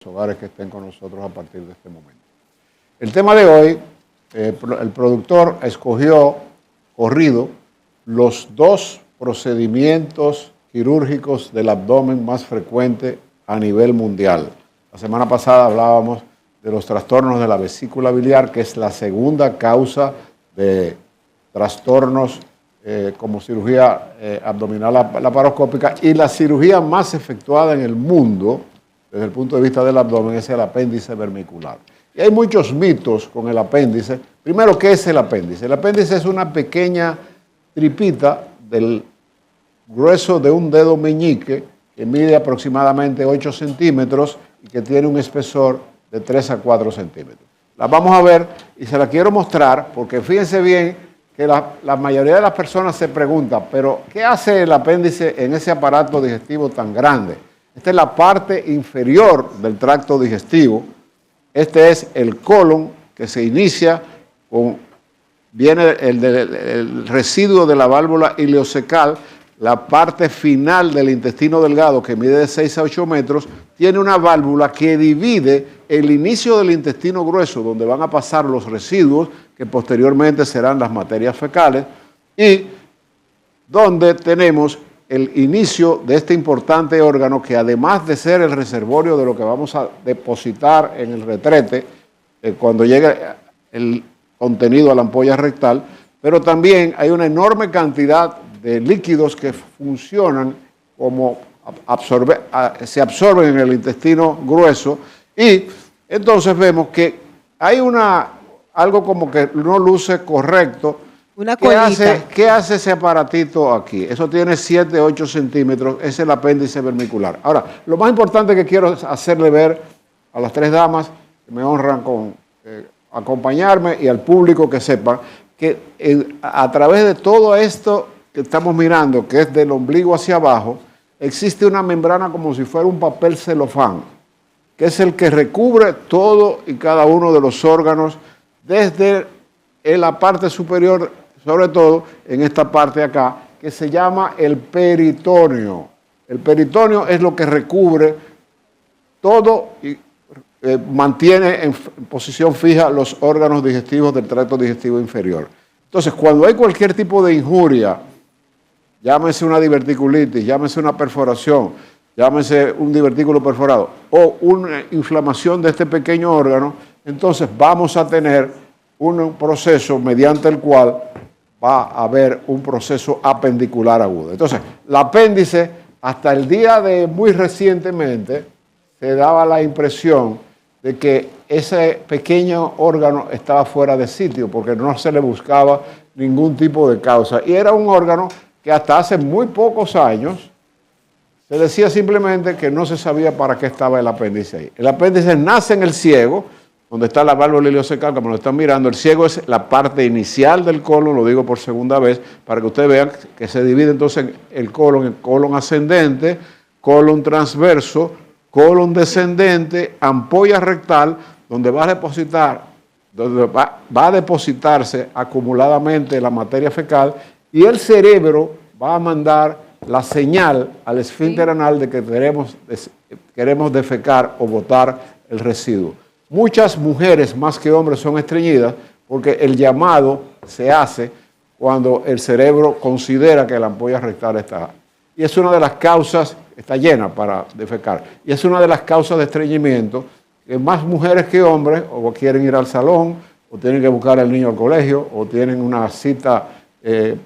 hogares que estén con nosotros a partir de este momento. El tema de hoy, el productor escogió corrido los dos procedimientos quirúrgicos del abdomen más frecuentes a nivel mundial. La semana pasada hablábamos de los trastornos de la vesícula biliar, que es la segunda causa de trastornos como cirugía abdominal laparoscópica, y la cirugía más efectuada en el mundo desde el punto de vista del abdomen es el apéndice vermicular. Y hay muchos mitos con el apéndice. Primero, ¿qué es el apéndice? El apéndice es una pequeña tripita del grueso de un dedo meñique que mide aproximadamente 8 centímetros y que tiene un espesor de 3 a 4 centímetros. La vamos a ver y se la quiero mostrar porque fíjense bien que la mayoría de las personas se preguntan, pero ¿qué hace el apéndice en ese aparato digestivo tan grande? Esta es la parte inferior del tracto digestivo. Este es el colon, que se inicia con, viene el residuo de la válvula ileocecal. La parte final del intestino delgado, que mide de 6 a 8 metros, tiene una válvula que divide el inicio del intestino grueso, donde van a pasar los residuos, que posteriormente serán las materias fecales, y donde tenemos el inicio de este importante órgano que, además de ser el reservorio de lo que vamos a depositar en el retrete cuando llegue el contenido a la ampolla rectal, pero también hay una enorme cantidad de líquidos que funcionan como se absorben en el intestino grueso, y entonces vemos que hay algo como que no luce correcto. Una colita. ¿Qué hace ese aparatito aquí? Eso tiene 7, 8 centímetros, es el apéndice vermicular. Ahora, lo más importante que quiero hacerle ver a las tres damas que me honran con acompañarme, y al público que sepa que a través de todo esto que estamos mirando, que es del ombligo hacia abajo, existe una membrana como si fuera un papel celofán, que es el que recubre todo y cada uno de los órganos desde la parte superior, sobre todo en esta parte de acá, que se llama el peritoneo. El peritoneo es lo que recubre todo y mantiene en posición fija los órganos digestivos del tracto digestivo inferior. Entonces, cuando hay cualquier tipo de injuria, llámese una diverticulitis, llámese una perforación, llámese un divertículo perforado o una inflamación de este pequeño órgano, entonces vamos a tener un proceso mediante el cual va a haber un proceso apendicular agudo. Entonces, el apéndice, hasta el día de muy recientemente, se daba la impresión de que ese pequeño órgano estaba fuera de sitio porque no se le buscaba ningún tipo de causa. Y era un órgano que hasta hace muy pocos años se decía simplemente que no se sabía para qué estaba el apéndice ahí. El apéndice nace en el ciego, donde está la válvula ileocecal, como lo están mirando. El ciego es la parte inicial del colon, lo digo por segunda vez, para que ustedes vean que se divide entonces el colon en colon ascendente, colon transverso, colon descendente, ampolla rectal, donde va a depositarse acumuladamente la materia fecal, y el cerebro va a mandar la señal al esfínter anal de que queremos defecar o botar el residuo. Muchas mujeres, más que hombres, son estreñidas porque el llamado se hace cuando el cerebro considera que la ampolla rectal está. Y es una de las causas, está llena para defecar, y es una de las causas de estreñimiento, que más mujeres que hombres o quieren ir al salón, o tienen que buscar al niño al colegio, o tienen una cita,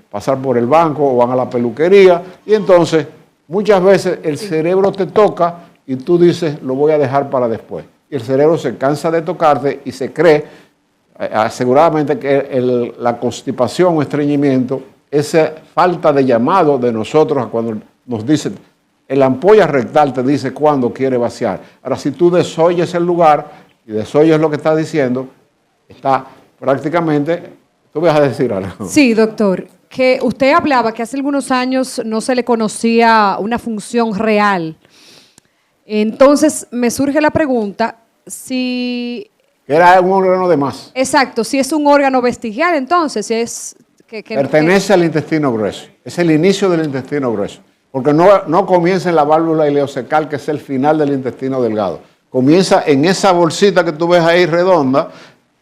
pasar por el banco, o van a la peluquería, y entonces muchas veces el cerebro te toca y tú dices, lo voy a dejar para después. Y el cerebro se cansa de tocarte y se cree aseguradamente que la constipación o estreñimiento, esa falta de llamado de nosotros cuando nos dicen, la ampolla rectal te dice cuándo quiere vaciar. Ahora, si tú desoyes el lugar y desoyes lo que está diciendo, está prácticamente, tú vas a decir algo. Sí, doctor, que usted hablaba que hace algunos años no se le conocía una función real. Entonces, me surge la pregunta, si... Era un órgano de más. Exacto, si es un órgano vestigial, entonces, si es... Pertenece al intestino grueso, es el inicio del intestino grueso, porque no comienza en la válvula ileocecal, que es el final del intestino delgado. comienza en esa bolsita que tú ves ahí redonda,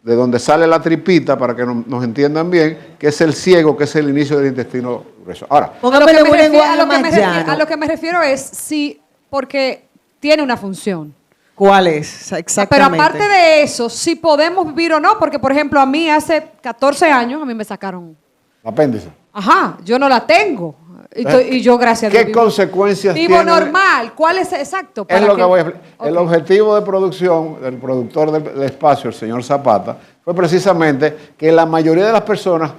de donde sale la tripita, para que nos entiendan bien, que es el ciego, que es el inicio del intestino grueso. Ahora, a lo que me refiero es si, porque tiene una función. ¿Cuál es? Exactamente. Pero aparte de eso, si podemos vivir o no, porque por ejemplo a mí hace 14 años a mí me sacaron. Apéndice. Ajá, yo no la tengo. Y yo, gracias a Dios. ¿Qué consecuencias tiene? Vivo normal. ¿Cuál es exacto? Es lo que voy a explicar. Okay. El objetivo de producción del productor del espacio, el señor Zapata, fue precisamente que la mayoría de las personas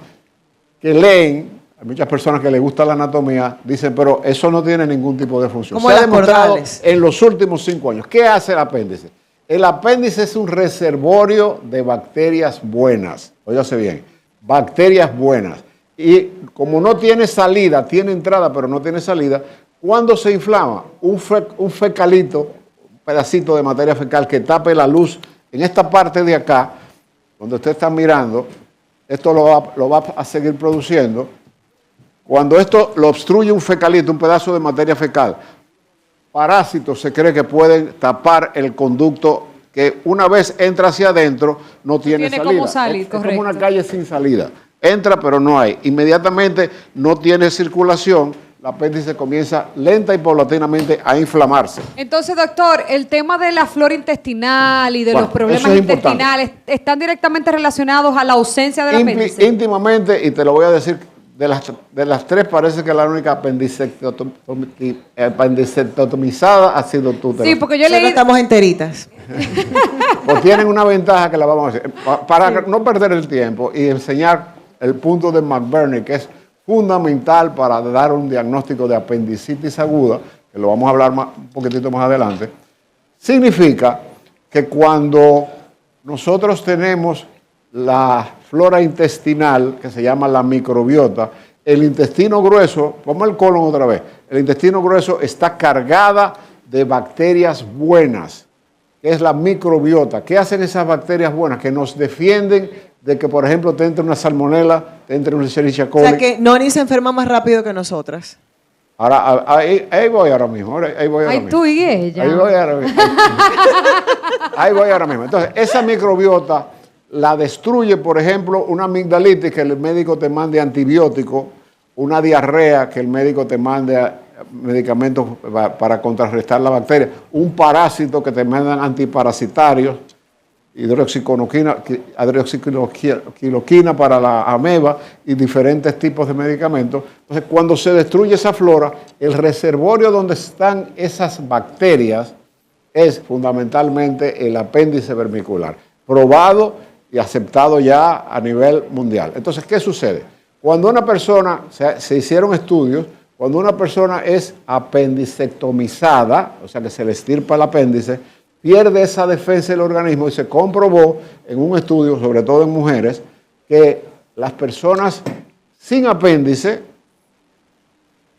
que leen, hay muchas personas que les gusta la anatomía, dicen, pero eso no tiene ningún tipo de función. Como se ha las demostrado cordales. En los últimos 5 años. ¿Qué hace el apéndice? El apéndice es un reservorio de bacterias buenas. Óigase bien, bacterias buenas. Y como no tiene salida, tiene entrada, pero no tiene salida, ¿cuándo se inflama? Un fecalito, un pedacito de materia fecal que tape la luz en esta parte de acá, donde usted está mirando, esto lo va a seguir produciendo. Cuando esto lo obstruye un fecalito, un pedazo de materia fecal, parásitos se cree que pueden tapar el conducto que una vez entra hacia adentro no tiene salida. Cómo salir, es como una calle sin salida. Entra pero no hay. Inmediatamente no tiene circulación, el apéndice comienza lenta y paulatinamente a inflamarse. Entonces, doctor, el tema de la flora intestinal y de los problemas intestinales están directamente relacionados a la ausencia del apéndice. Íntimamente, y te lo voy a decir, de las tres parece que la única apendicectomizada ha sido tú. Sí, porque yo leí... estamos enteritas. Pues tienen una ventaja que la vamos a hacer. Para no perder el tiempo y enseñar el punto de McBurney, que es fundamental para dar un diagnóstico de apendicitis aguda, que lo vamos a hablar un poquitito más adelante, significa que cuando nosotros tenemos la flora intestinal, que se llama la microbiota, el intestino grueso, ponme el colon otra vez, el intestino grueso está cargada de bacterias buenas, que es la microbiota. ¿Qué hacen esas bacterias buenas? Que nos defienden de que, por ejemplo, te entre una salmonela, te entre una Escherichia coli. O sea, que Noni se enferma más rápido que nosotras. Ahora, ahí voy ahora mismo. Ahí voy ahora mismo. Tú y ella. Ahí voy ahora mismo. Ahí voy ahora mismo. Entonces, esa microbiota la destruye, por ejemplo, una amigdalitis que el médico te mande antibiótico, una diarrea que el médico te mande medicamentos para contrarrestar la bacteria, un parásito que te mandan antiparasitarios, hidroxiquiloquina para la ameba y diferentes tipos de medicamentos. Entonces, cuando se destruye esa flora, el reservorio donde están esas bacterias es fundamentalmente el apéndice vermicular, probado y aceptado ya a nivel mundial. Entonces, ¿qué sucede? Cuando una persona, se hicieron estudios, cuando una persona es apendicectomizada, o sea que se le estirpa el apéndice, pierde esa defensa del organismo y se comprobó en un estudio, sobre todo en mujeres, que las personas sin apéndice,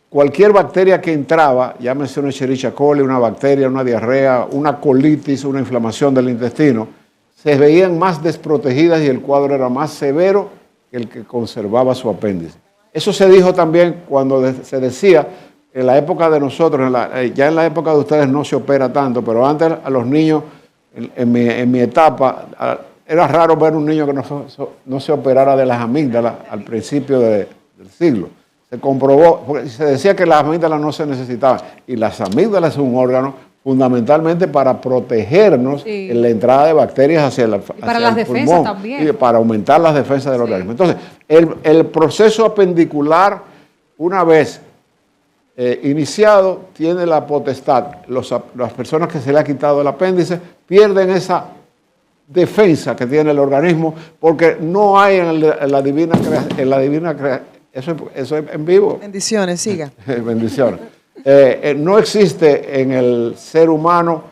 cualquier bacteria que entraba, llámese una Escherichia coli, una bacteria, una diarrea, una colitis, una inflamación del intestino, se veían más desprotegidas y el cuadro era más severo que el que conservaba su apéndice. Eso se dijo también cuando se decía, en la época de nosotros, ya en la época de ustedes no se opera tanto, pero antes a los niños, en mi etapa, era raro ver un niño que no se operara de las amígdalas al principio del siglo. Se comprobó, porque se decía que las amígdalas no se necesitaban, y las amígdalas son un órgano fundamentalmente para protegernos en la entrada de bacterias hacia el pulmón también. Y para aumentar las defensas del organismo. Entonces, el proceso apendicular, una vez iniciado, tiene la potestad. Las personas que se le ha quitado el apéndice pierden esa defensa que tiene el organismo porque no hay en la divina creación. Eso es en vivo. Bendiciones, siga. Bendiciones. No existe en el ser humano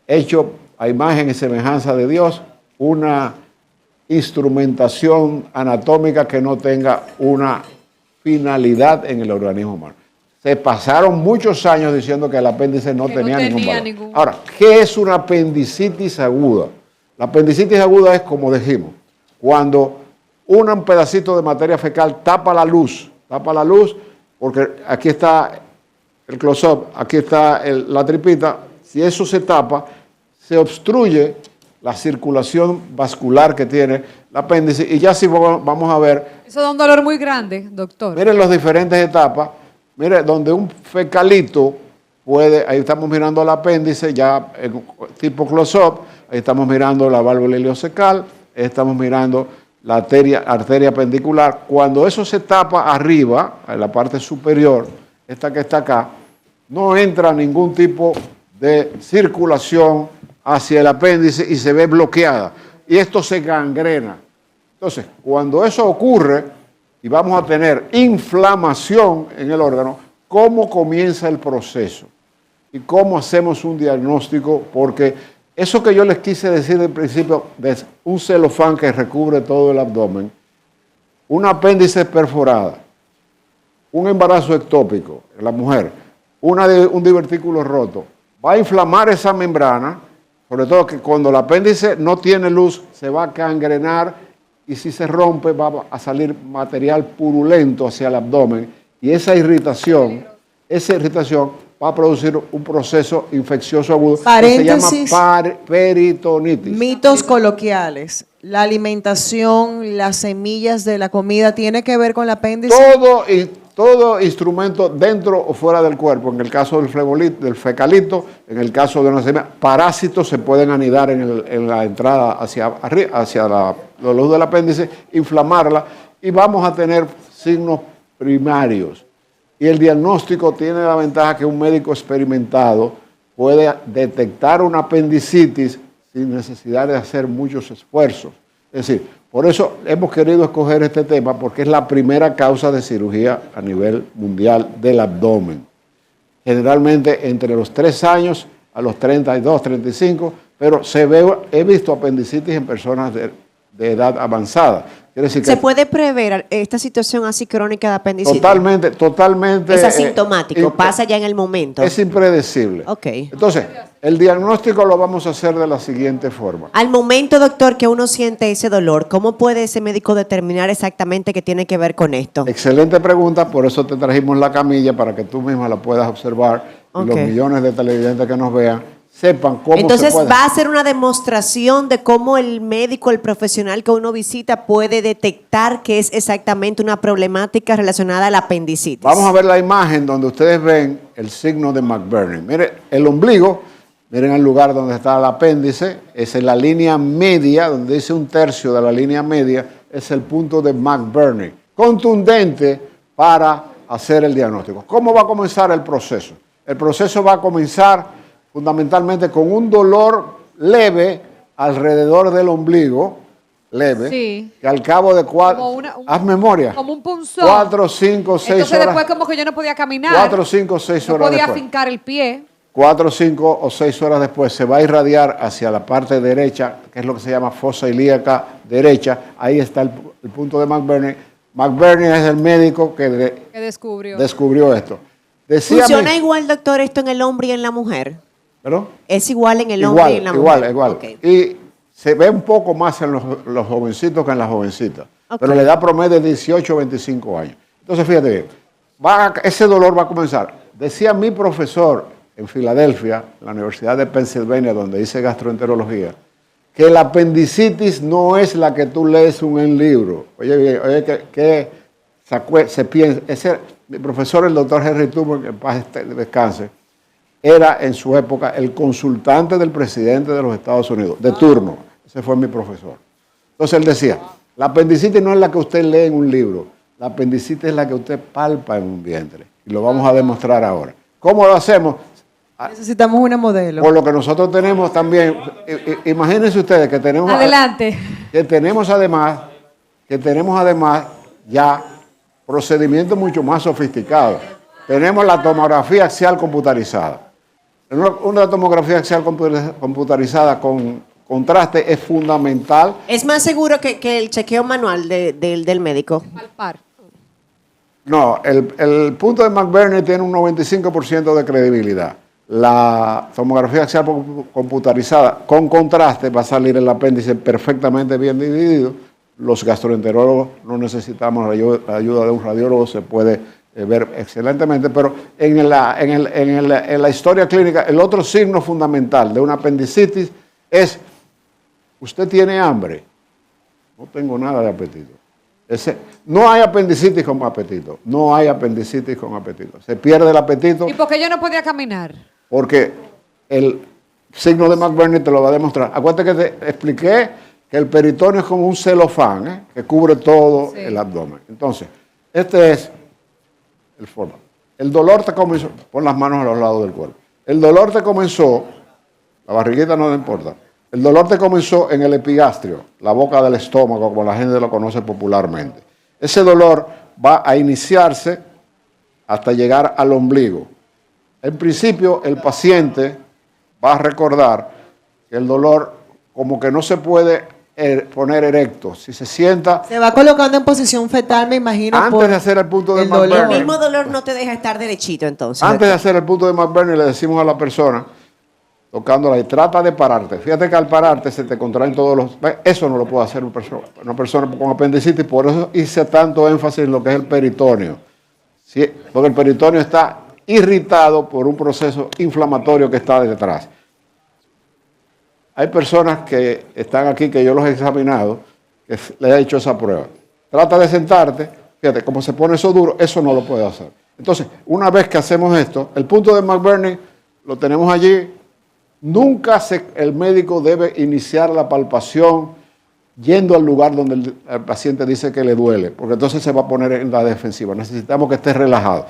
hecho a imagen y semejanza de Dios una instrumentación anatómica que no tenga una finalidad en el organismo humano. Se pasaron muchos años diciendo que el apéndice no tenía ningún valor. Ahora, ¿qué es una apendicitis aguda? La apendicitis aguda es, como dijimos, cuando un pedacito de materia fecal tapa la luz, porque aquí está el close-up, aquí está la tripita. Si eso se tapa, se obstruye la circulación vascular que tiene el apéndice y ya sí vamos a ver. Eso da un dolor muy grande, doctor. Miren las diferentes etapas. Mire, donde un fecalito puede, ahí estamos mirando el apéndice ya en tipo close-up, ahí estamos mirando la válvula ileocecal, ahí estamos mirando la arteria pendicular. Cuando eso se tapa arriba, en la parte superior, esta que está acá, no entra ningún tipo de circulación hacia el apéndice y se ve bloqueada. Y esto se gangrena. Entonces, cuando eso ocurre y vamos a tener inflamación en el órgano, ¿cómo comienza el proceso? ¿Y cómo hacemos un diagnóstico? Porque eso que yo les quise decir del principio, de un celofán que recubre todo el abdomen, un apéndice perforada, un embarazo ectópico en la mujer, un divertículo roto, va a inflamar esa membrana, sobre todo que cuando el apéndice no tiene luz se va a gangrenar y si se rompe va a salir material purulento hacia el abdomen y esa irritación va a producir un proceso infeccioso agudo Paréntesis, que se llama peritonitis. mitos coloquiales. La alimentación, las semillas de la comida, ¿tiene que ver con el apéndice? Todo instrumento dentro o fuera del cuerpo, en el caso del fecalito, en el caso de una semilla, parásitos se pueden anidar en la entrada hacia la luz del apéndice, inflamarla y vamos a tener signos primarios. Y el diagnóstico tiene la ventaja que un médico experimentado puede detectar una apendicitis sin necesidad de hacer muchos esfuerzos. Es decir, por eso hemos querido escoger este tema porque es la primera causa de cirugía a nivel mundial del abdomen. Generalmente entre los 3 años a los 32, 35, pero he visto apendicitis en personas de edad avanzada. Quiere decir que ¿Se puede prever esta situación así crónica de apendicitis? Totalmente. Es asintomático, pasa ya en el momento. Es impredecible. Ok. Entonces, el diagnóstico lo vamos a hacer de la siguiente forma. Al momento, doctor, que uno siente ese dolor, ¿cómo puede ese médico determinar exactamente qué tiene que ver con esto? Excelente pregunta, por eso te trajimos la camilla para que tú misma la puedas observar y los millones de televidentes que nos vean sepan cómo Entonces, se puede. va a ser una demostración de cómo el médico, el profesional que uno visita puede detectar que es exactamente una problemática relacionada al apendicitis. Vamos a ver la imagen donde ustedes ven el signo de McBurney. Mire, el ombligo, miren el lugar donde está el apéndice, es en la línea media, donde dice 1/3 de la línea media, es el punto de McBurney. Contundente para hacer el diagnóstico. ¿Cómo va a comenzar el proceso? El proceso va a comenzar fundamentalmente con un dolor leve alrededor del ombligo, leve, Sí. que al cabo de haz memoria. Como un punzón. 4, 5, 6 Entonces horas. después como que yo no podía caminar. 4, 5, 6 no horas podía después. afincar el pie. 4, 5 o 6 horas después se va a irradiar hacia la parte derecha, que es lo que se llama fosa ilíaca derecha. Ahí está el punto de McBurney. McBurney es el médico que descubrió esto. ¿Funciona igual, doctor, esto en el hombre y en la mujer? ¿Perdón? ¿Es igual en el hombre y en la mujer? Igual. Okay. Y se ve un poco más en los jovencitos que en las jovencitas. Okay. Pero la edad promedio es 18 o 25 años. Entonces, fíjate bien, ese dolor va a comenzar. Decía mi profesor en Filadelfia, en la Universidad de Pensilvania, donde hice gastroenterología, que la apendicitis no es la que tú lees en un libro. Oye, que se piensa. Mi profesor, el doctor Henry Tubman, que en paz descanse, era en su época el consultante del presidente de los Estados Unidos, de turno. Ese fue mi profesor. Entonces él decía, la apendicitis no es la que usted lee en un libro, la apendicitis es la que usted palpa en un vientre. Y lo vamos a demostrar ahora. ¿Cómo lo hacemos? Necesitamos una modelo. Por lo que nosotros tenemos también, imagínense ustedes que tenemos... Adelante. Que tenemos además ya procedimientos mucho más sofisticados. Tenemos la tomografía axial computarizada. Una tomografía axial computarizada con contraste es fundamental. ¿Es más seguro que el chequeo manual del médico? Palpar. No, el punto de McBurney tiene un 95% de credibilidad. La tomografía axial computarizada con contraste va a salir el apéndice perfectamente bien dividido. Los gastroenterólogos no necesitamos la ayuda de un radiólogo, se puede ver excelentemente, pero en la historia clínica, el otro signo fundamental de una apendicitis es, usted tiene hambre, no tengo nada de apetito. No hay apendicitis con apetito, no hay apendicitis con apetito. Se pierde el apetito. ¿Y por qué yo no podía caminar? Porque el signo de McBurney te lo va a demostrar. Acuérdate que te expliqué que el peritoneo es como un celofán, que cubre todo el abdomen. Entonces, este es el forma. El dolor te comenzó, pon las manos a los lados del cuerpo. El dolor te comenzó, la barriguita no le importa, el dolor te comenzó en el epigastrio, la boca del estómago, como la gente lo conoce popularmente. Ese dolor va a iniciarse hasta llegar al ombligo. En principio, el paciente va a recordar que el dolor como que no se puede poner erecto. Si se sienta... Se va colocando en posición fetal, me imagino. Antes de hacer el punto de el dolor. El McBurney. mismo dolor no te deja estar derechito entonces. Antes de hacer el punto de McBurney le decimos a la persona, tocándola, y trata de pararte. Fíjate que al pararte se te contraen todos los... Eso no lo puede hacer una persona con apendicitis, por eso hice tanto énfasis en lo que es el peritoneo. ¿Sí? Porque el peritoneo está irritado por un proceso inflamatorio que está detrás. Hay personas que están aquí, que yo los he examinado, que les he hecho esa prueba. Trata de sentarte, fíjate, como se pone eso duro, eso no lo puede hacer. Entonces, una vez que hacemos esto, el punto de McBurney lo tenemos allí. Nunca el médico debe iniciar la palpación yendo al lugar donde el paciente dice que le duele, porque entonces se va a poner en la defensiva. Necesitamos que esté relajado.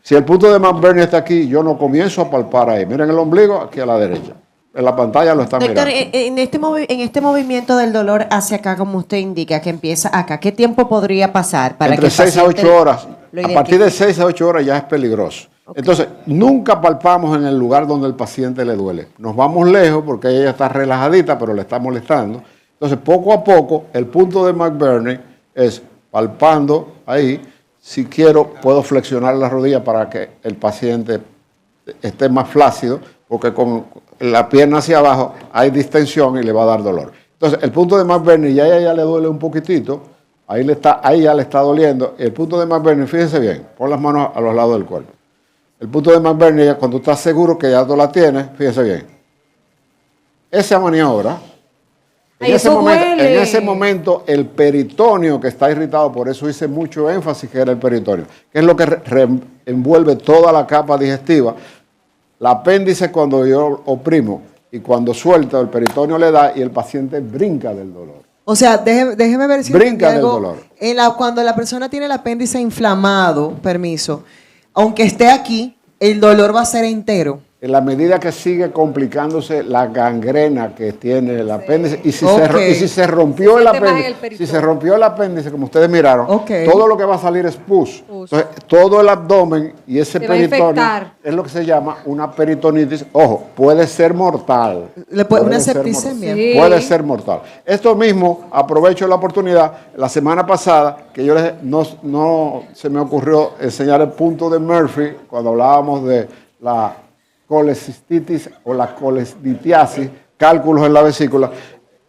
Si el punto de McBurney está aquí, yo no comienzo a palpar ahí. Miren el ombligo, aquí a la derecha. En la pantalla lo están Doctor, mirando. en este movimiento del dolor hacia acá, como usted indica, que empieza acá, ¿qué tiempo podría pasar para Entre que el 6 a paciente 8 horas. lo A partir de identifique? 6 a 8 horas ya es peligroso. Entonces, nunca palpamos en el lugar donde el paciente le duele. Nos vamos lejos porque ella está relajadita, pero le está molestando. Entonces, poco a poco, el punto de McBurney es palpando ahí. Si quiero, puedo flexionar la rodilla para que el paciente esté más flácido, porque con la pierna hacia abajo hay distensión y le va a dar dolor. Entonces, el punto de McBurney ya a ella le duele un poquitito, ahí ya le está doliendo. El punto de McBurney, fíjense bien, pon las manos a los lados del cuerpo. El punto de McBurney, cuando estás seguro que ya tú la tienes, fíjense bien. Esa maniobra, Ay, eso duele. en ese momento, el peritoneo que está irritado, por eso hice mucho énfasis que era el peritoneo, que es lo que envuelve toda la capa digestiva. El apéndice, cuando yo oprimo y cuando suelto, el peritoneo le da y el paciente brinca del dolor. O sea, déjeme ver si Brinca entendí algo. del dolor. Cuando la persona tiene el apéndice inflamado, permiso, aunque esté aquí, el dolor va a ser entero. En la medida que sigue complicándose la gangrena que tiene el apéndice, y si, se rompió el siente más en el apéndice, peritón. si se rompió el apéndice, como ustedes miraron, todo lo que va a salir es pus. Entonces, todo el abdomen y ese Se va a peritoneo infectar. es lo que se llama una peritonitis. Ojo, puede ser mortal. Una ser septicemia. Sí. Puede ser mortal. Esto mismo, aprovecho la oportunidad, la semana pasada, que yo no se me ocurrió enseñar el punto de Murphy, cuando hablábamos de la colecistitis o la colestitiasis, cálculos en la vesícula.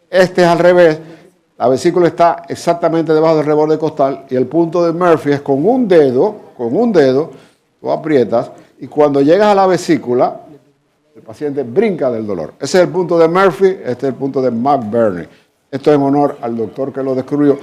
Este es al revés. La vesícula está exactamente debajo del reborde costal y el punto de Murphy es con un dedo, tú aprietas y cuando llegas a la vesícula, el paciente brinca del dolor. Ese es el punto de Murphy, este es el punto de McBurney. Esto en honor al doctor que lo descubrió.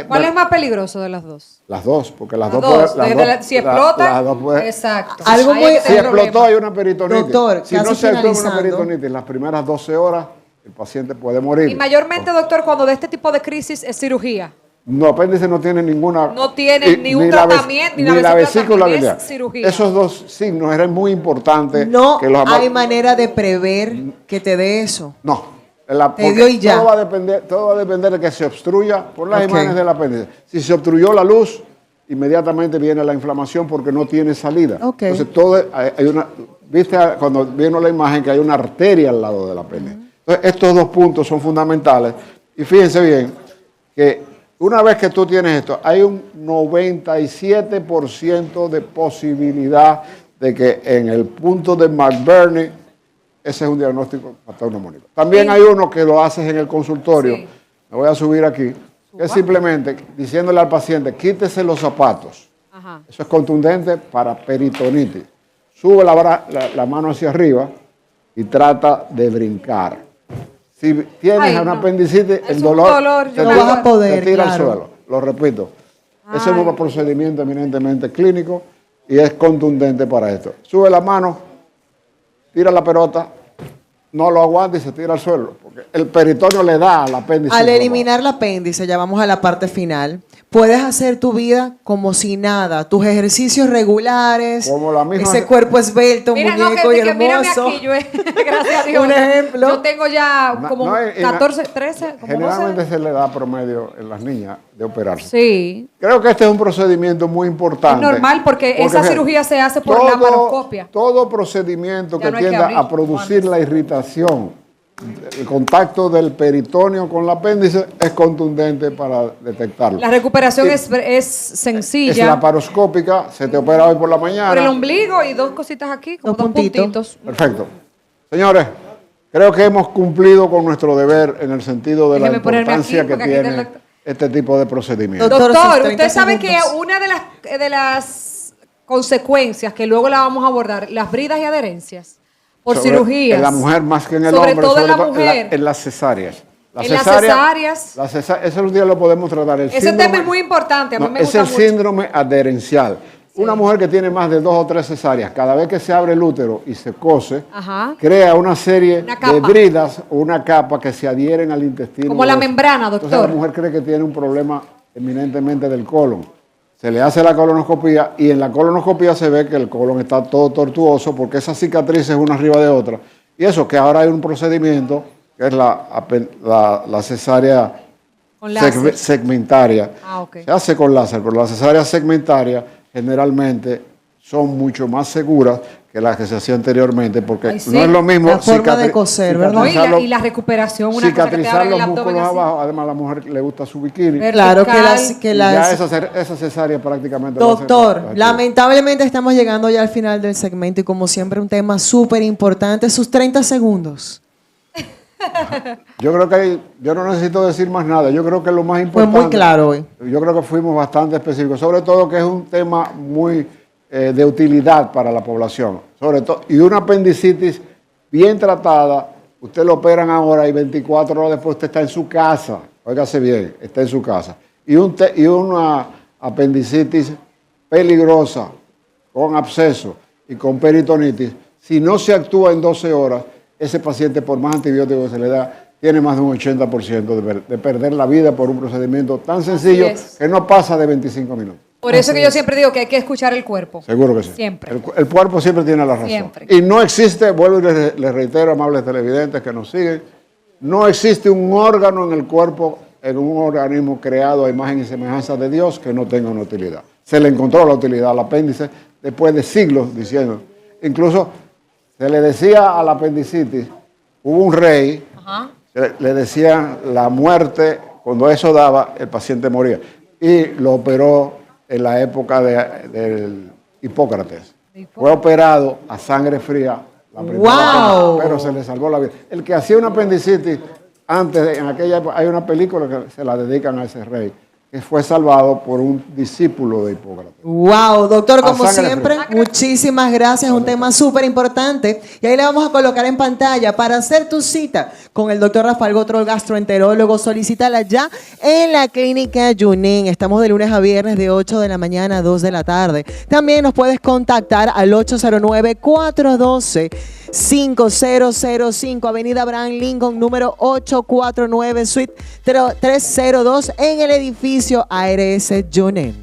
¿Cuál es más peligroso de las dos? Las dos, porque las Las dos dos. Si explota, las dos pueden- exacto. Algo Ahí muy- es que Si está el explotó problema. hay una peritonitis. Doctor, si no casi se explota una finalizando. peritonitis, en las primeras 12 horas el paciente puede morir. Y mayormente, doctor, cuando de este tipo de crisis es cirugía. No, apéndice no tiene ninguna... No tiene ni un la tratamiento, ni ni la la vesícula vesícula también biliar. es cirugía. Esos dos signos eran muy importantes. No que los hay manera de prever que te dé eso. No. Te dio y ya. Todo va a depender de que se obstruya por las Ok. imágenes del apéndice. Si se obstruyó la luz, inmediatamente viene la inflamación porque no tiene salida. Ok. Entonces, hay una... ¿Viste cuando vino la imagen que hay una arteria al lado del apéndice? Entonces, estos dos puntos son fundamentales. Y fíjense bien que una vez que tú tienes esto, hay un 97% de posibilidad de que en el punto de McBurney, ese es un diagnóstico patognomónico. También hay uno que lo haces en el consultorio, Sí. me voy a subir aquí, que es simplemente diciéndole al paciente, quítese los zapatos. Ajá. Eso es contundente para peritonitis. Sube la mano hacia arriba y trata de brincar. Si tienes Ay, una no. apendicitis, Es el un dolor, dolor, te yo no tira- vas a poder, te tira al claro. suelo. Lo repito. Ese Ay. es un procedimiento eminentemente clínico y es contundente para esto. Sube la mano, tira la pelota, no lo aguanta y se tira al suelo. Porque el peritoneo le da al apéndice. Al inflamado. eliminar el apéndice, ya vamos a la parte final, puedes hacer tu vida como si nada, tus ejercicios regulares, Como la misma- ese cuerpo esbelto, Mira, no, muñeco y que mírame hermoso. aquí, yo, gracias a Dios. Un ejemplo. Yo tengo ya No, como no, 14, 13, como Generalmente 12. se le da promedio en las niñas de operarse. Sí. Creo que este es un procedimiento muy importante. Es normal porque esa fíjate, cirugía se hace por laparoscopia. Todo procedimiento Ya que no hay que tienda abrir, a producir la irritación, el contacto del peritoneo con el apéndice es contundente para detectarlo. La recuperación Y es es sencilla. laparoscópica, se te opera hoy por la Por el mañana. ombligo y dos cositas aquí, como Dos dos puntitos. puntitos. Perfecto. Señores, creo que hemos cumplido con nuestro deber en el sentido de la Déjeme ponerme importancia aquí, que porque aquí está el tiene doctor. este tipo de procedimientos. Doctor, Doctor, sus 30 usted sabe que segundos. una de las consecuencias que luego la vamos a abordar, las bridas y adherencias por Sobre- cirugías. En la mujer más que en el Sobre hombre. todo en la todo mujer. en las cesáreas. En las cesáreas. Ese un día lo podemos tratar. Ese tema es muy importante, a mí me es gusta el mucho. síndrome adherencial. Una mujer que tiene más de 2 o 3 cesáreas, cada vez que se abre el útero y se cose, Ajá. crea una serie Una capa. de bridas o una capa que se adhieren al intestino. Como la grueso. membrana, Entonces doctor. la mujer cree que tiene un problema eminentemente del colon. Se le hace la colonoscopía y en la colonoscopía se ve que el colon está todo tortuoso porque esas cicatrices una arriba de otra. Y eso, que ahora hay un procedimiento que es la cesárea Con láser. segmentaria. Ah, ok. Se hace con láser, pero las cesáreas segmentarias generalmente son mucho más seguras que las que se hacían anteriormente, porque Ay, sí. no es lo mismo La forma de coser, ¿verdad? No, cicatrizar y la recuperación, una cosa que te cicatrizar abra el los abdomen músculos así. abajo. Además, a la mujer le gusta su bikini. Claro que Vertical. Ya esa cesárea prácticamente lo hace Doctor, la- lamentablemente estamos llegando ya al final del segmento y como siempre un tema súper importante, sus 30 segundos. Yo creo que yo no necesito decir más nada. Yo creo que lo más Fue importante. muy claro hoy. Yo creo que fuimos bastante específicos, sobre todo que es un tema muy de utilidad para la población. Sobre todo, y una apendicitis bien tratada, usted lo operan ahora y 24 horas después usted está en su casa. Óigase bien, está en su casa. Y una apendicitis peligrosa, con absceso y con peritonitis, si no se actúa en 12 horas, ese paciente, por más antibióticos que se le da, tiene más de un 80% de perder la vida por un procedimiento tan sencillo es. que no pasa de 25 minutos. Por eso que yo siempre digo que hay que escuchar el cuerpo. Seguro que sí. Siempre. El cuerpo siempre tiene la razón. Siempre. Y no existe, vuelvo y les reitero, amables televidentes que nos siguen, no existe un órgano en el cuerpo, en un organismo creado a imagen y semejanza de Dios que no tenga una utilidad. Se le encontró la utilidad al apéndice después de siglos diciendo. Incluso se le decía al apendicitis, hubo un rey, Ajá. le decían la muerte, cuando eso daba, el paciente moría. Y lo operó en la época del Hipócrates. Fue operado a sangre fría. La primera ¡Wow! vez, pero se le salvó la vida. El que hacía una apendicitis, antes, en aquella época, hay una película que se la dedican a ese rey, que fue salvado por un discípulo de Hipócrates. Wow, doctor, A como sangre siempre, fría. muchísimas gracias. Un tema súper importante. Y ahí le vamos a colocar en pantalla para hacer tu cita con el doctor Rafael Gotrol, gastroenterólogo. Solicítala ya en la clínica Junín. Estamos de lunes a viernes de 8 de la mañana a 2 de la tarde. También nos puedes contactar al 809-412-5005, Avenida Abraham Lincoln, número 849, suite 302, en el edificio ARS Junín.